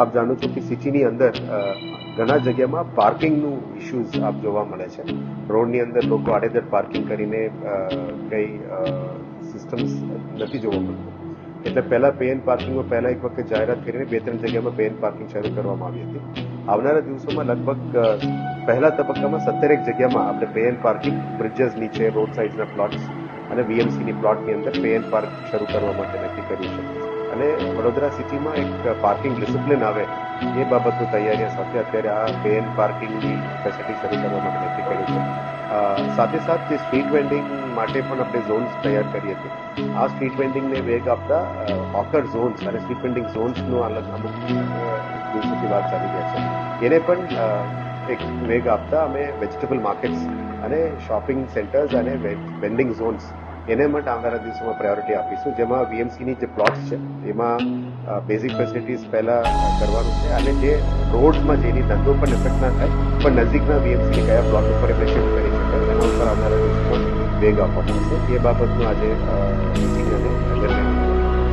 આપ જાણો છો કે સિટીની અંદર ઘણા જગ્યામાં પાર્કિંગનું ઇશ્યુઝ આપ જોવા મળે છે. રોડની અંદર લોકો આડેધડ પાર્કિંગ કરીને કઈ સિસ્ટમ્સ નથી જોવા મળતું. એટલે પહેલા પે એન્ડ પાર્કિંગમાં પહેલા એક વખત જાહેરાત કરીને 2-3 જગ્યામાં પે એન્ડ પાર્કિંગ શરૂ કરવામાં આવી હતી. આવનારા દિવસોમાં લગભગ પહેલા તબક્કામાં 17 જગ્યામાં આપણે પે એન્ડ પાર્કિંગ બ્રિજેસ નીચે રોડ સાઇડના પ્લોટ્સ અને વીએમસીની પ્લોટની અંદર પે એન્ડ પાર્ક શરૂ કરવા માટે નક્કી કર્યું છે. અને વડોદરા સિટીમાં એક પાર્કિંગ ડિસિપ્લિન આવે એ બાબતની તૈયારીઓ સાથે અત્યારે આ પે એન્ડ પાર્કિંગની ફેસિલિટી શરૂ કરવા માટે નક્કી કર્યું છે. સાથે સાથે જે સ્ટ્રીટ વેન્ડિંગ માટે પણ આપણે ઝોન્સ તૈયાર કરી હતી. આ સ્ટ્રીટ વેન્ડિંગને વેગ આપતા હોકર ઝોન્સ અને સ્ટ્રીટ વેન્ડિંગ ઝોન્સનો અમુક દિવસોથી વાત ચાલી રહ્યા છે. એને પણ એક વેગ આપતા અમે વેજીટેબલ માર્કેટ્સ અને શોપિંગ સેન્ટર્સ અને વેન્ડિંગ ઝોન્સ એને માટે આવનારા દિવસોમાં પ્રાયોરિટી આપીશું. જેમાં વીએમસીની જે પ્લોટ્સ છે એમાં બેઝિક ફેસિલિટીઝ પહેલાં કરવાનું છે અને જે રોડ્સમાં જેની ધંધો પણ ઇફેક્ટ ના થાય પણ નજીકના વીએમસીની કયા પ્લોટ ઉપર એમને શિફ્ટ કરી શકાય એના ઉપર આવનારા દિવસોમાં વેગ આપવામાં આવશે. એ બાબતનું આજે મીટિંગ અને